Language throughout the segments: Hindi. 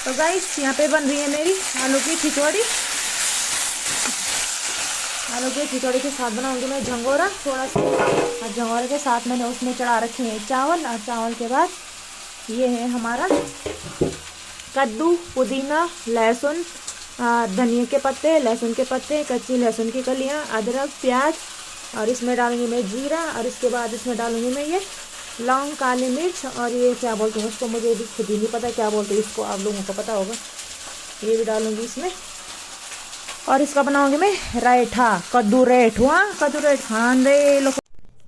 तो गाइस यहाँ पे बन रही है मेरी आलू की खिचड़ी। आलू की खिचड़ी के साथ बनाऊंगी मैं झंगोरा थोड़ा सा, और झंगोरे के साथ मैंने उसमें चढ़ा रखे हैं चावल, और चावल के बाद ये है हमारा कद्दू, पुदीना, लहसुन, धनिया के पत्ते, लहसुन के पत्ते, कच्ची लहसुन की कलियाँ, अदरक, प्याज, और इसमें डालूंगी मैं जीरा, और इसके बाद इसमें डालूंगी मैं ये लौंग, काली मिर्च, और ये क्या बोलते हैं उसको, मुझे भी खुद ही नहीं पता क्या बोलते हैं इसको, आप लोगों को पता होगा। ये भी डालूंगी इसमें, और इसका बनाऊंगी मैं रायता, कद्दू रेठुआ, कद्दू रेठ खान दे लो।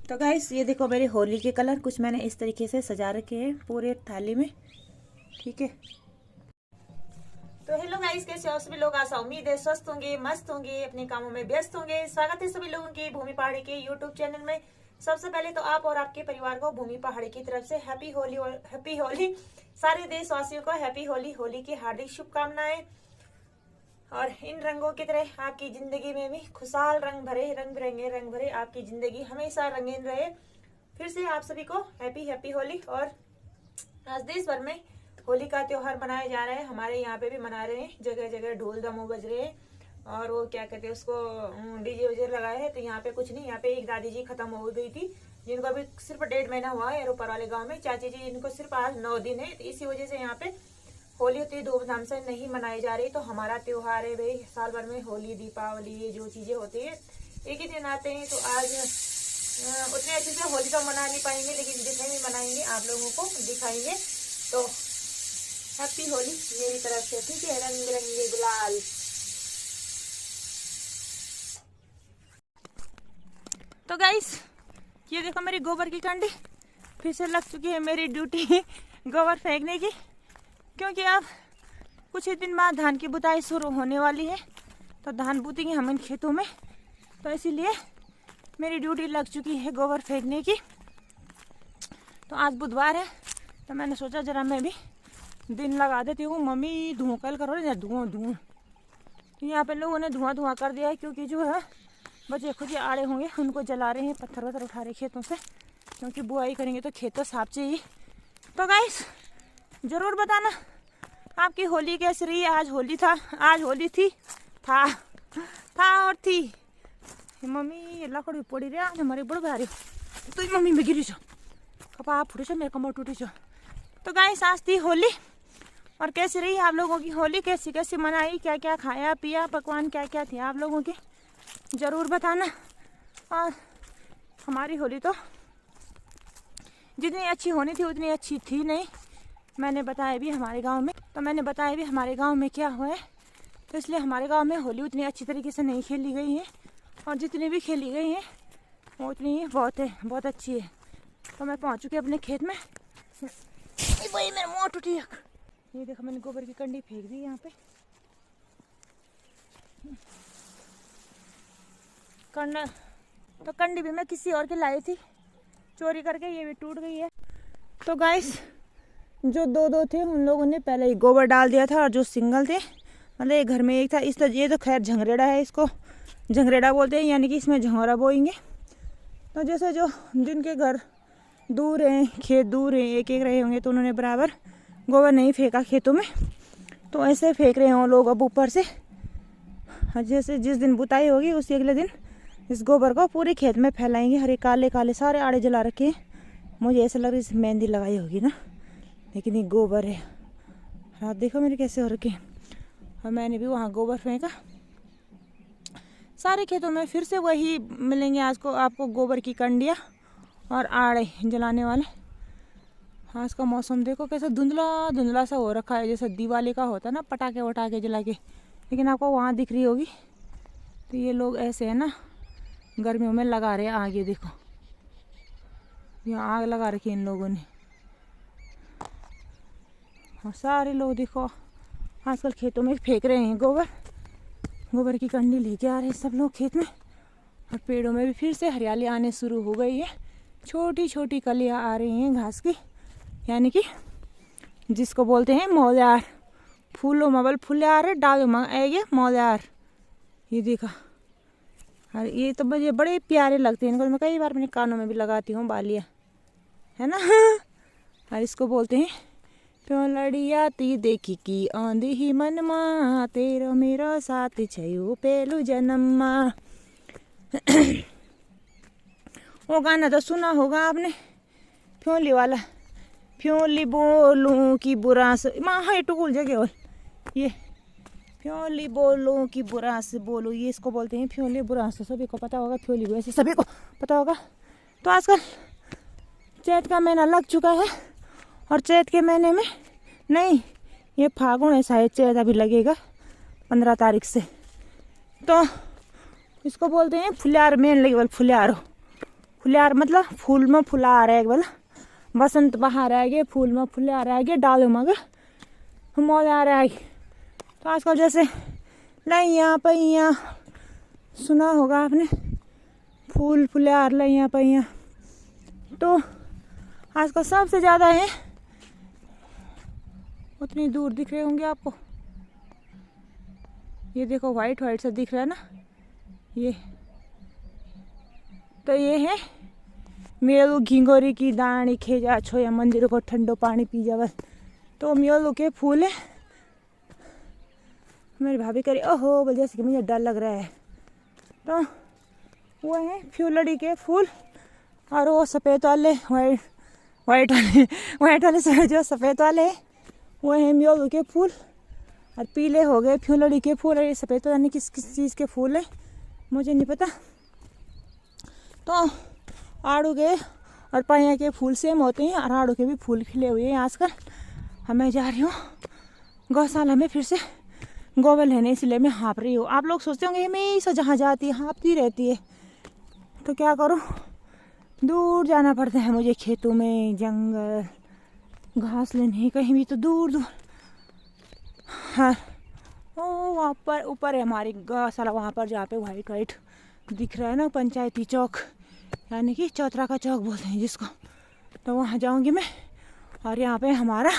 तो गाइस ये देखो मेरे होली के कलर कुछ मैंने इस तरीके से सजा रखे हैं पूरे थाली में, ठीक है। तो हेलो गाइस, कैसे हो सभी लोग? आशा उम्मीद है स्वस्थ होंगे, मस्त होंगे, अपने कामों में व्यस्त होंगे। स्वागत है सभी लोगों की भूमि पहाड़ी के यूट्यूब चैनल में। सबसे पहले तो आप और आपके परिवार को भूमि पहाड़ी की तरफ से हैप्पी होली और हैप्पी होली। सारे देशवासियों को हैप्पी होली, होली की हार्दिक शुभकामनाएं। और इन रंगों की तरह आपकी जिंदगी में भी खुशहाल रंग भरे, रंग बिरंगे रंग भरे आपकी जिंदगी हमेशा रंगीन रहे। फिर से आप सभी को हैप्पी हैप्पी होली। और आज देश भर में होली का त्योहार मनाया जा रहा है, हमारे यहाँ पे भी मना रहे हैं, जगह जगह ढोल दमो बज रहे हैं, और वो क्या कहते हैं उसको, डीजे वजे लगाए हैं। तो यहाँ पे कुछ नहीं, यहाँ पे एक दादी जी खत्म हो गई थी जिनको अभी सिर्फ 1.5 महीना हुआ है, ऊपर वाले गाँव में चाची जी जिनको सिर्फ आज 9 दिन है। तो इसी वजह से यहाँ पे होली उतनी धूमधाम से नहीं मनाई जा रही। तो हमारा त्योहार है भाई, साल भर में होली, दीपावली, ये जो चीजें होती है एक ही दिन आते हैं। तो आज उतने अच्छे से होली तो मना नहीं पाएंगे, लेकिन जितने भी मनाएंगे आप लोगों को दिखाएंगे। तो हैप्पी होली मेरी तरफ से, ठीक है। रंग बिरंगे गुलाल। तो गाइस ये देखो मेरी गोबर की कंडी, फिर से लग चुकी है मेरी ड्यूटी गोबर फेंकने की, क्योंकि अब कुछ ही दिन बाद धान की बुताई शुरू होने वाली है। तो धान बूतेंगे हम इन खेतों में, तो इसीलिए मेरी ड्यूटी लग चुकी है गोबर फेंकने की। तो आज बुधवार है, तो मैंने सोचा जरा मैं भी दिन लगा देती हूँ। मम्मी धुआं कल करो ना, धुआं धुआं। तो यहाँ पे लोगों ने धुआं धुआं कर दिया है, क्योंकि जो है बच्चे खुद ही आड़े होंगे, उनको जला रहे हैं, पत्थर वत्थर उठा रहे खेतों से, क्योंकि बुआई करेंगे तो खेत तो साफ चाहिए। तो गाइस जरूर बताना आपकी होली कैसी रही। आज होली था, आज होली थी, था और थी। मम्मी लकड़ी पड़ी रे आज हमारी बड़ भारी, तो मम्मी में गिरी छो, कपा फुटे छो, मेरे कमर टूटी छो। तो गाइस आज थी होली, और कैसी रही आप लोगों की होली, कैसी कैसी मनाई, क्या क्या खाया पिया, पकवान क्या क्या थे आप लोगों के, जरूर बताना। और हमारी होली तो जितनी अच्छी होनी थी उतनी अच्छी थी नहीं। मैंने बताया भी हमारे गांव में, तो मैंने बताया भी हमारे गांव में क्या हुआ है। तो इसलिए हमारे गांव में होली उतनी अच्छी तरीके से नहीं खेली गई है, और जितनी भी खेली गई है वो उतनी ही बहुत है, बहुत अच्छी है। तो मैं पहुंच चुकी अपने खेत में। भाई मेरा मुँह टूटी। ये देखो मैंने गोबर की कंडी फेंक दी यहाँ पे। कंडा तो कंडी भी मैं किसी और की लाई थी चोरी करके, ये भी टूट गई है। तो गाइस जो दो थे उन लोगों ने पहले ही गोबर डाल दिया था, और जो सिंगल थे मतलब एक घर में एक था। इस ये तो खैर झंगरेड़ा है, इसको झंगरेड़ा बोलते हैं, यानी कि इसमें झंगोरा बोएंगे। तो जैसे जो जिनके घर दूर हैं, खेत दूर हैं, एक एक रहे होंगे, तो उन्होंने बराबर गोबर नहीं फेंका खेतों में, तो ऐसे फेंक रहे हों लोग अब ऊपर से। जैसे जिस दिन बुताई होगी उसी अगले दिन इस गोबर को पूरे खेत में फैलाएंगे। हरे काले काले सारे आड़े जला रखे हैं, मुझे ऐसा लग रहा है इस मेहंदी लगाई होगी ना, लेकिन ये गोबर है। आप देखो मेरे कैसे हो रखे, और मैंने भी वहाँ गोबर फेंका। सारे खेतों में फिर से वही मिलेंगे आज को आपको, गोबर की कंडियाँ और आड़े जलाने वाले। आज का मौसम देखो कैसा धुंधला धुंधला सा हो रखा है, जैसे दिवाली का होता है ना, पटाखे वटाखे जला के, लेकिन आपको वहाँ दिख रही होगी। तो ये लोग ऐसे है ना गर्मियों में लगा रहे हैं आग। ये देखो यहाँ आग लगा रखी है इन लोगों ने, और सारे लोग देखो आजकल खेतों में फेंक रहे हैं गोबर, गोबर की कंडी लेके आ रहे हैं सब लोग खेत में। और पेड़ों में भी फिर से हरियाली आने शुरू हो गई है, छोटी छोटी कलियाँ आ रही हैं घास की, यानी कि जिसको बोलते हैं मौल्यार। फूलों में बल फूले आ रहे, डालों में आएंगे मौल्यार। ये देखा, और ये तो मुझे बड़े प्यारे लगते हैं इनको, मैं कई बार अपने कानों में भी लगाती हूँ बालियाँ, है ना और इसको बोलते हैं प्यों लड़ी आती देखी की आंधी ही मन मा, तेरो मेरो साथ छयो पेलू जन्म मा। वो गाना तो सुना होगा आपने, फ्योली वाला, फ्योली बोलूं की बुरा से माँ है टुकुल जगह और ये फ्योली बोलूं की बुरा से बोलूं, ये इसको बोलते हैं फ्योली बुरा से। सभी को पता होगा फ्योली वैसे सभी को पता होगा। तो आजकल चैत का महीना लग चुका है और चैत के महीने में नहीं, ये फागुन है शायद, चैत अभी लगेगा 15 तारीख से। तो इसको बोलते हैं फुल्यार, मेन लगे बोल फुल्यार हो। फुल्यार मतलब फूल में फुलार है बोला, बसंत बहार आएगी, फूल में फुल्यार आएगी, डालो मगर मौज आ रहा है। तो आजकल जैसे लैया पैया सुना होगा आपने, फूल फुल्यार लैया पैया। तो आजकल सबसे ज़्यादा है, उतनी दूर दिख रहे होंगे आपको, ये देखो वाइट वाइट सा दिख रहा है ना ये, तो ये है मेलू घिंगोरी की दानी खेजा छोया मंदिर को ठंडो पानी पी जावा। तो मेलू के फूल है। मेरी भाभी करे ओहो बोल जैसे कि मुझे डर लग रहा है। तो वो है फ्यूलड़ी के फूल, और वो सफ़ेद वाले वाइट वाले से जो सफ़ेद वाले वो है मेलू के फूल, और पीले हो गए फ्यूलड़ी के फूल, और ये सफ़ेद तो यानी किस चीज़ के फूल है मुझे नहीं पता। तो आड़ू के और पाया के फूल सेम होते हैं, और आड़ू के भी फूल खिले हुए हैं आजकल। मैं जा रही हूँ गौशाला में फिर से गोबर लेने, इसलिए मैं हाँप रही हूँ। आप लोग सोचते होंगे हमेशा जहाँ जाती है हाँपती रहती है, तो क्या करूँ, दूर जाना पड़ता है मुझे, खेतों में जंगल घास लेने कहीं भी तो दूर दूर। हाँ ओ वहाँ पर ऊपर है हमारी गौशाला, वहाँ पर जहाँ पे वाइट वाइट दिख रहा है ना पंचायती चौक, यानी कि चौतरा का चौक बोलते हैं जिसको। तो वहाँ जाऊँगी मैं, और यहाँ पे हमारा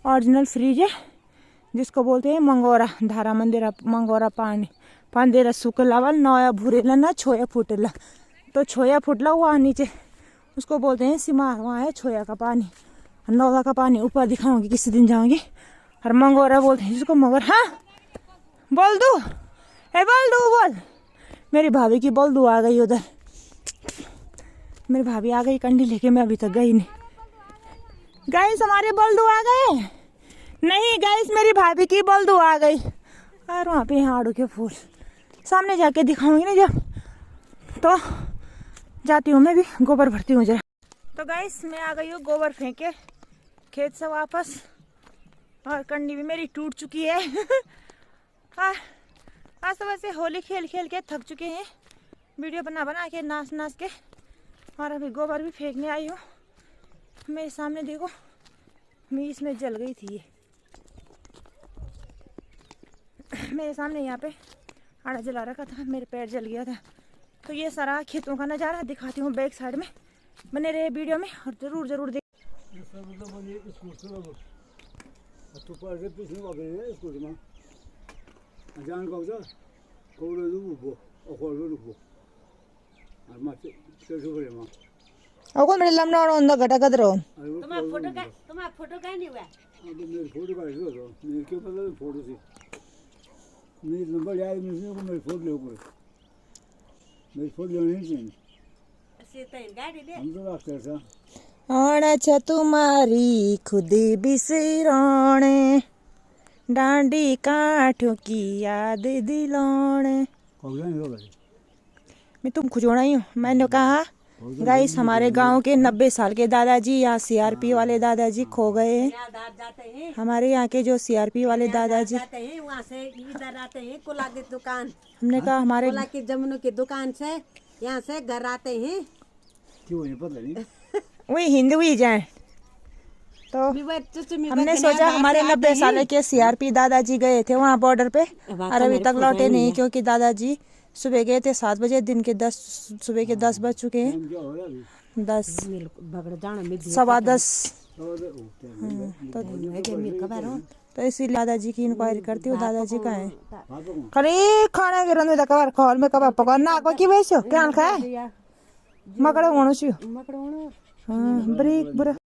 ओरिजिनल फ्रिज है जिसको बोलते हैं मंगोरा, धारा मंदिरा मंगोरा पानी पांदेरा सुकलावल नया भूरेला ना छोया फुटेला। तो छोया फुटला वहाँ नीचे उसको बोलते हैं सिमार, वहाँ है छोया का पानी, नौला का पानी ऊपर दिखाऊंगी किसी दिन जाऊँगी। और मंगोरा बोलते हैं जिसको मगर। हाँ बोल दू, ए बोल दू बोल, मेरी भाभी की बोल दू आ गई उधर, मेरी भाभी आ गई कंडी लेके, मैं अभी तक गई नहीं। गाइस हमारे बोल दू आ गए, नहीं गाइस मेरी भाभी की बोल दू आ गई। और वहाँ पे आड़ू के फूल सामने जाके दिखाऊंगी ना जब, तो जाती हूँ मैं भी गोबर भरती हूँ जरा। तो गाइस मैं आ गई हूँ गोबर फेंके खेत से वापस, और कंडी भी मेरी टूट चुकी है। आज तो वैसे होली खेल खेल के थक चुके हैं, वीडियो बना बना के नाच नाच के, और अभी गोबर भी फेंकने आई हूँ। मेरे सामने देखो मैं इसमें जल गई थी, ये मेरे सामने यहाँ पे आड़ा जला रखा था, मेरे पैर जल गया था। तो ये सारा खेतों का नज़ारा दिखाती हूँ बैक साइड में, बने रहे वीडियो में और ज़रूर ज़रूर देख। अगो मेरे लमना और अंदर घटा कर रहो। तुम्हारा फोटो का नहीं हुआ? मेरे फोटो का है, मेरे क्यों पता फोटो से मेरे नंबर याद नहीं है, मेरे फोटो ले ऊपर, मेरे फोटो लेने चाहिए हम तो बात करता। आना छ तुम्हारी खुदी बिसराने, डांडी काठों की याद दिलाने। मैं तुम खुजोड़ा ही हूँ। मैंने कहा गाइस हमारे गांव के 90 साल के दादाजी यहाँ सीआरपी वाले दादाजी खो गए हैं। हमारे यहाँ के जो सीआरपी वाले दादाजी वहाँ से इधर आते हैं कोला की दुकान। हमने कहा हमारे कोला की जमुनों की दुकान से यहाँ से घर आते हैं, क्यों नहीं पता नहीं वही हिंदू ही जाए। तो हमने सोचा हमारे 90 साल के सीआरपी दादाजी गए थे वहाँ बॉर्डर पे, और अभी तक लौटे नहीं, क्योंकि दादाजी सुबह गए थे 7 बजे, दिन के 10 सुबह के 10 बज चुके हैं, 10 सवा 10। तो इसीलिए दादाजी की इंक्वायरी करती हूँ, दादाजी का है खरी खाना के रंग कबार खौल में कबार पकड़ ना की वैसे क्या खाए मकड़े होना चाहिए। हाँ ब्रेक बुरा